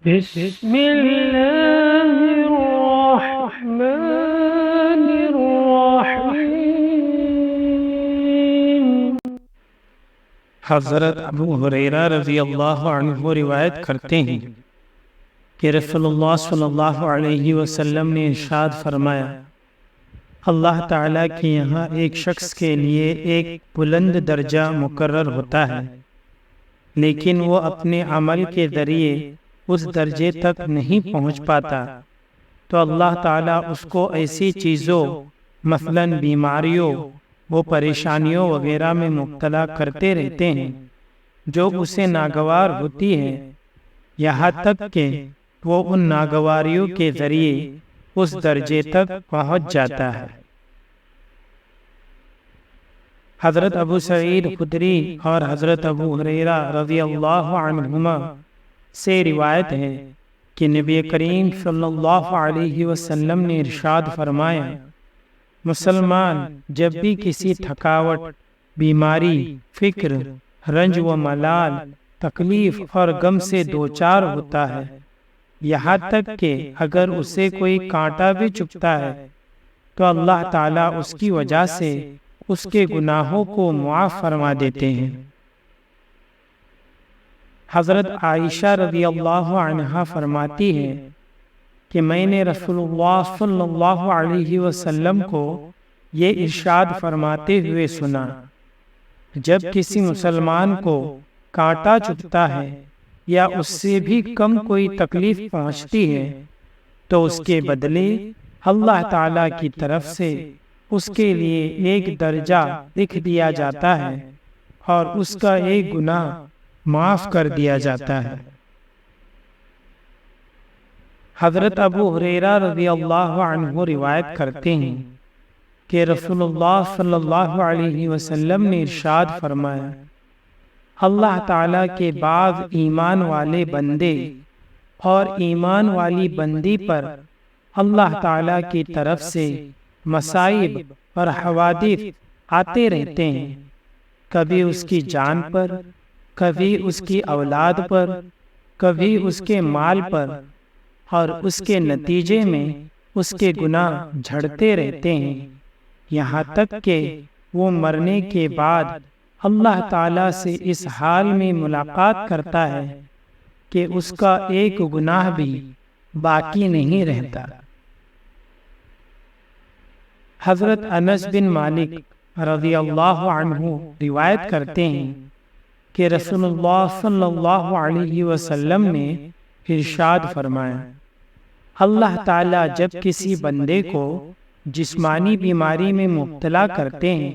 بسم اللہ الرحمن الرحیم۔ حضرت ابو ہریرہ رضی اللہ عنہ روایت کرتے ہیں کہ رسول اللہ صلی اللہ علیہ وسلم نے ارشاد فرمایا، اللہ تعالیٰ کے یہاں ایک شخص کے لیے ایک بلند درجہ مقرر ہوتا ہے، لیکن وہ اپنے عمل کے ذریعے اس درجے تک نہیں پہنچ پاتا، تو اللہ تعالیٰ اس کو ایسی چیزوں مثلاً بیماریوں و پریشانیوں وغیرہ میں مبتلا کرتے رہتے ہیں جو اسے ناگوار ہوتی ہے، یہاں تک کہ وہ ان ناگواریوں کے ذریعے اس درجے تک پہنچ جاتا ہے۔ حضرت ابو سعید خدری اور حضرت ابو ہریرہ رضی اللہ عنہما سے روایت ہے کہ نبی کریم صلی اللہ علیہ وسلم نے ارشاد فرمایا، مسلمان جب بھی کسی تھکاوٹ، بیماری، فکر، رنج و ملال، تکلیف اور غم سے دوچار ہوتا ہے، یہاں تک کہ اگر اسے کوئی کانٹا بھی چبھتا ہے تو اللہ تعالیٰ اس کی وجہ سے اس کے گناہوں کو معاف فرما دیتے ہیں۔ حضرت عائشہ رضی اللہ عنہا فرماتی ہے کہ میں نے رسول اللہ صلی اللہ علیہ وسلم کو یہ ارشاد فرماتے ہوئے سنا، جب کسی مسلمان کو کانٹا چبھتا ہے یا اس سے بھی کم کوئی تکلیف پہنچتی ہے تو اس کے بدلے اللہ تعالیٰ کی طرف سے اس کے لیے ایک درجہ لکھ دیا جاتا ہے اور اس کا ایک گناہ معاف کر دیا جاتا ہے۔ حضرت ابو ہریرہ رضی اللہ عنہ روایت کرتے ہیں کہ رسول اللہ صلی اللہ علیہ وسلم نے ارشاد فرمایا، اللہ تعالیٰ کے بعض ایمان والے بندے اور ایمان والی بندی پر اللہ تعالیٰ کی طرف سے مصائب اور حوادث آتے رہتے ہیں، کبھی اس کی جان پر، کبھی اس کی اولاد پر، کبھی اس کے مال پر، اور اس کے نتیجے میں اس کے گناہ جھڑتے رہتے ہیں، یہاں تک کہ وہ مرنے کے بعد اللہ تعالیٰ سے اس حال میں ملاقات کرتا ہے کہ اس کا ایک گناہ بھی باقی نہیں رہتا۔ حضرت انس بن مالک رضی اللہ عنہ روایت کرتے ہیں کہ رسول اللہ صلی اللہ علیہ وسلم نے ارشاد فرمایا، اللہ تعالیٰ جب کسی بندے کو جسمانی بیماری میں مبتلا کرتے ہیں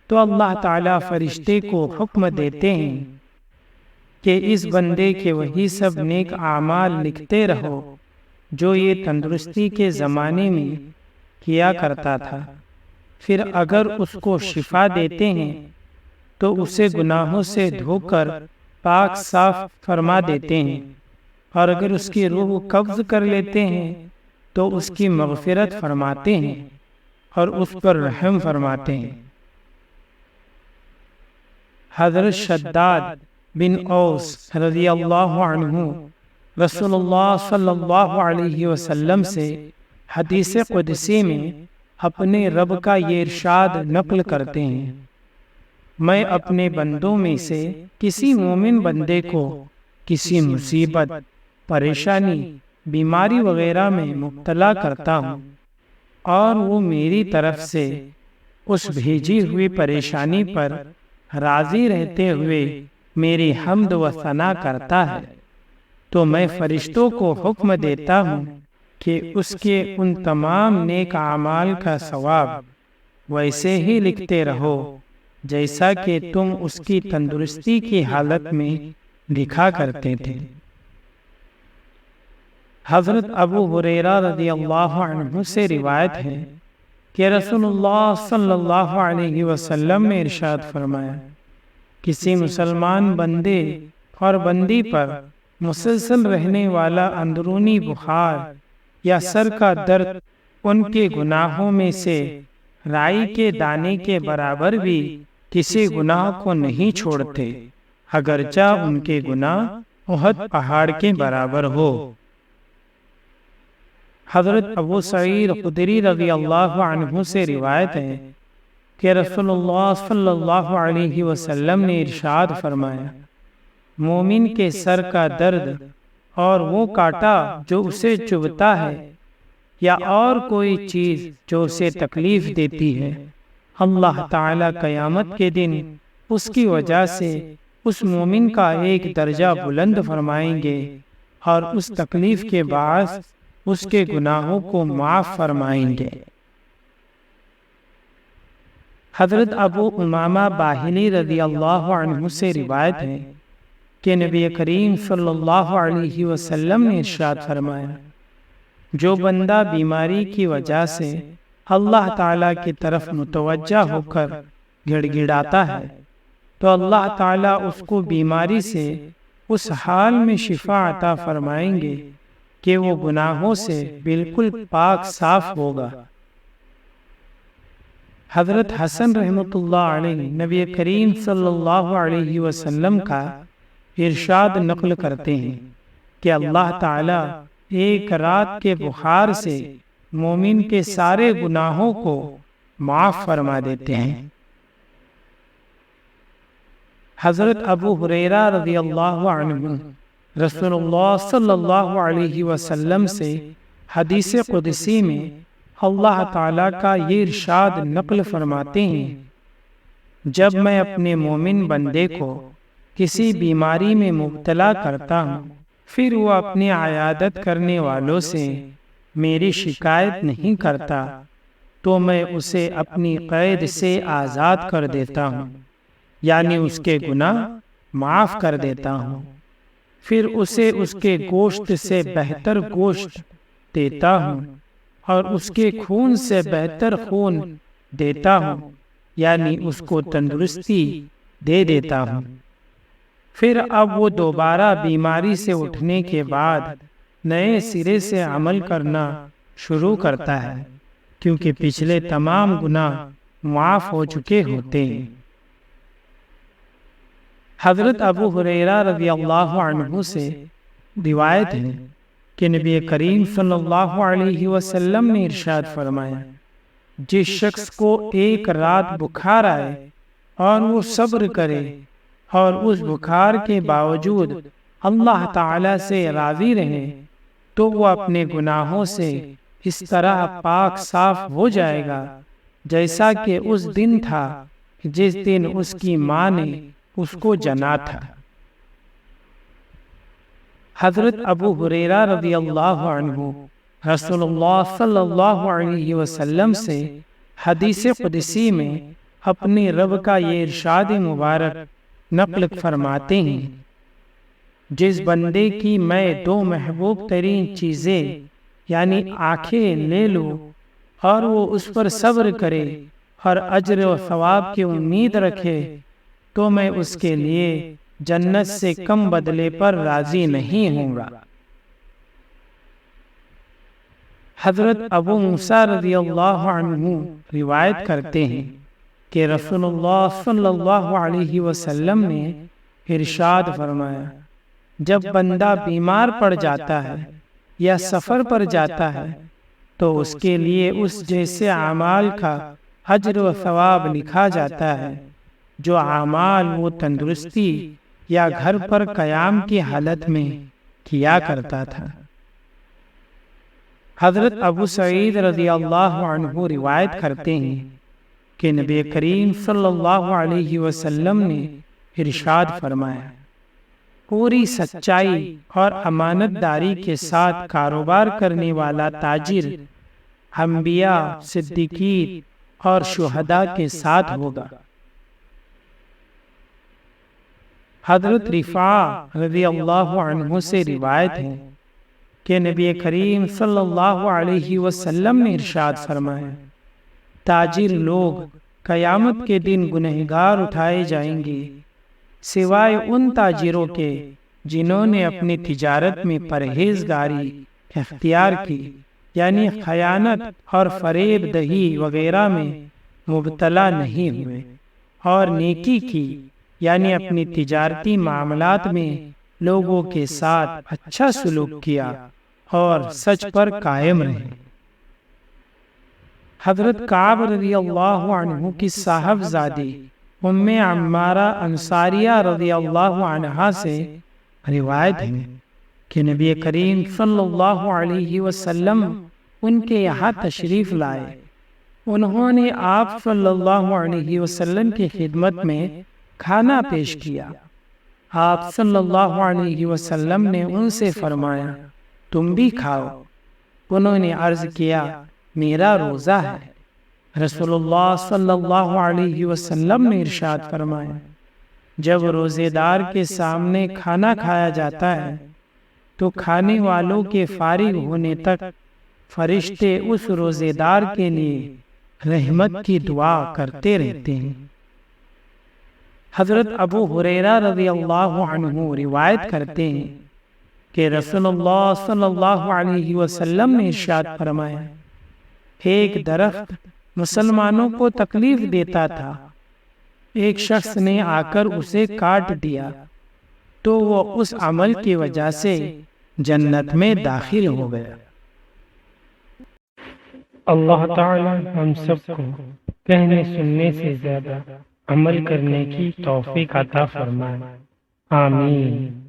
تو اللہ تعالیٰ فرشتے کو حکم دیتے ہیں کہ اس بندے کے وہی سب نیک اعمال لکھتے رہو جو یہ تندرستی کے زمانے میں کیا کرتا تھا، پھر اگر اس کو شفا دیتے ہیں تو اسے گناہوں سے دھو کر پاک صاف فرما دیتے ہیں، اور اگر اس کی روح قبض کر لیتے ہیں تو اس کی مغفرت فرماتے ہیں اور اس پر رحم فرماتے ہیں۔ حضرت شداد بن اوس رضی اللہ عنہ رسول اللہ صلی اللہ علیہ وسلم سے حدیث قدسی میں اپنے رب کا یہ ارشاد نقل کرتے ہیں، میں اپنے بندوں میں سے کسی مومن بندے کو کسی مصیبت، پریشانی، بیماری وغیرہ میں مبتلا کرتا ہوں اور وہ میری طرف سے اس بھیجی ہوئی پریشانی پر راضی رہتے ہوئے میری حمد و ثنا کرتا ہے تو میں فرشتوں کو حکم دیتا ہوں کہ اس کے ان تمام نیک اعمال کا ثواب ویسے ہی لکھتے رہو جیسا کہ تم اس کی تندرستی کی حالت میں لکھا کرتے تھے۔ حضرت ابو ہریرہ رضی اللہ عنہ سے روایت ہے کہ رسول اللہ صلی اللہ علیہ وسلم نے ارشاد فرمایا، کسی مسلمان بندے اور بندی پر مسلسل رہنے والا اندرونی بخار یا سر کا درد ان کے گناہوں میں سے رائی کے دانے کے برابر بھی کسی گناہ کو نہیں چھوڑتے، اگرچہ ان کے گناہ احد پہاڑ کے برابر ہو۔ حضرت ابو سعید خدری رضی اللہ عنہ سے روایت ہے کہ رسول اللہ صلی اللہ علیہ وسلم نے ارشاد فرمایا، مومن کے سر کا درد اور وہ کانٹا جو اسے چبھتا ہے یا اور کوئی چیز جو اسے تکلیف دیتی ہے، اللہ تعالی قیامت کے دن اس کی وجہ سے اس مومن کا ایک درجہ بلند فرمائیں گے اور اس تکلیف کے باعث اس کے گناہوں کو معاف فرمائیں گے۔ حضرت ابو امامہ باہلی رضی اللہ عنہ سے روایت ہے کہ نبی کریم صلی اللہ علیہ وسلم نے ارشاد فرمایا، جو بندہ بیماری کی وجہ سے اللہ تعالیٰ کی طرف متوجہ ہو کر گڑ گڑاتا ہے تو اللہ تعالیٰ اس کو بیماری سے اس حال میں شفا عطا فرمائیں گے کہ وہ گناہوں سے بالکل پاک صاف ہوگا۔ حضرت حسن رحمۃ اللہ علیہ نبی کریم صلی اللہ علیہ وسلم کا ارشاد نقل کرتے ہیں کہ اللہ تعالیٰ ایک رات کے بخار سے مومن کے سارے گناہوں کو معاف فرما دیتے ہیں۔ حضرت ابو ہریرہ رضی اللہ عنہ رسول اللہ صلی اللہ علیہ وسلم سے حدیث قدسی میں اللہ تعالیٰ کا یہ ارشاد نقل فرماتے ہیں، جب میں اپنے مومن بندے کو کسی بیماری میں مبتلا کرتا ہوں پھر وہ اپنی عیادت کرنے والوں سے میری شکایت نہیں کرتا تو میں اسے اپنی قید سے آزاد کر دیتا ہوں، یعنی اس کے گناہ معاف کر دیتا ہوں، پھر اسے اس کے گوشت سے بہتر گوشت دیتا ہوں اور اس کے خون سے بہتر خون دیتا ہوں، یعنی اس کو تندرستی دے دیتا ہوں۔ پھر اب وہ دوبارہ بیماری سے اٹھنے کے بعد نئے سرے سے عمل کرنا شروع کرتا ہے، کیونکہ پچھلے تمام گناہ معاف ہو چکے ہوتے ہیں۔ حضرت ابو ہریرہ رضی اللہ عنہ سے روایت ہے کہ نبی کریم صلی اللہ علیہ وسلم نے ارشاد فرمایا، جس شخص کو ایک رات بخار آئے اور وہ صبر کرے اور اس بخار کے باوجود اللہ تعالی سے راضی رہے تو وہ اپنے گناہوں سے اس طرح پاک صاف ہو جائے گا جیسا کہ اس دن تھا جس دن اس کی ماں نے اس کو جنا تھا۔ حضرت ابو ہریرہ رضی اللہ عنہ رسول اللہ صلی اللہ علیہ وسلم سے حدیث قدسی میں اپنے رب کا یہ ارشاد مبارک نقل فرماتے ہیں، جس بندے کی میں دو محبوب ترین چیزیں یعنی آنکھیں لے لوں اور وہ اس پر صبر کرے اور اجر و ثواب کی امید رکھے تو میں اس کے لیے جنت سے کم بدلے پر راضی نہیں ہوں گا۔ حضرت ابو موسیٰ رضی اللہ عنہ روایت کرتے ہیں کہ رسول اللہ صلی اللہ علیہ وسلم نے ارشاد فرمایا، جب بندہ بیمار پڑ جاتا ہے یا سفر پر جاتا ہے تو اس کے لیے اس جیسے اعمال کا اجر و ثواب لکھا جاتا ہے جو اعمال وہ تندرستی یا گھر پر قیام کی حالت میں کیا کرتا تھا۔ حضرت ابو سعید رضی اللہ عنہ روایت کرتے ہیں کہ نبی کریم صلی اللہ علیہ وسلم نے ارشاد فرمایا، پوری سچائی اور امانت داری کے ساتھ کاروبار کرنے والا تاجر انبیاء، صدیقین اور شہداء کے ساتھ ہوگا۔ حضرت رفاع رضی اللہ عنہ سے روایت ہے کہ نبی کریم صلی اللہ علیہ وسلم نے ارشاد فرمایا، تاجر لوگ قیامت کے دن گنہگار اٹھائے جائیں گے سوائے ان تاجروں کے جنہوں نے اپنی تجارت میں پرہیزگاری اختیار کی، یعنی خیانت اور فریب دہی وغیرہ میں مبتلا نہیں ہوئے، اور نیکی کی، یعنی اپنی تجارتی معاملات میں لوگوں کے ساتھ اچھا سلوک کیا اور سچ پر قائم رہے۔ حضرت کعب رضی اللہ عنہ کی صاحبزادی ام عمارہ انصاریہ رضی اللہ عنہا سے روایت ہے کہ نبی کریم صلی اللہ علیہ وسلم ان کے یہاں تشریف لائے۔ انہوں نے آپ صلی اللہ علیہ وسلم کی خدمت میں کھانا پیش کیا۔ آپ صلی اللہ علیہ وسلم نے ان سے فرمایا، تم بھی کھاؤ۔ انہوں نے عرض کیا، میرا روزہ ہے۔ رسول اللہ صلی اللہ علیہ وسلم نے ارشاد فرمایا، جب روزے دار کے سامنے کھانا کھایا جاتا ہے تو کھانے والوں کے فارغ ہونے تک فرشتے اس روزے دار کے لیے رحمت کی دعا کرتے رہتے ہیں۔ حضرت ابو ہریرہ رضی اللہ عنہ روایت کرتے ہیں کہ رسول اللہ صلی اللہ علیہ وسلم نے ارشاد فرمایا، ایک درخت مسلمانوں کو تکلیف دیتا تھا، ایک شخص نے آ کر اسے کاٹ دیا تو وہ اس عمل کی وجہ سے جنت میں داخل ہو گیا۔ اللہ تعالی ہم سب کو کہنے سننے سے زیادہ عمل کرنے کی توفیق عطا فرمائے، آمین۔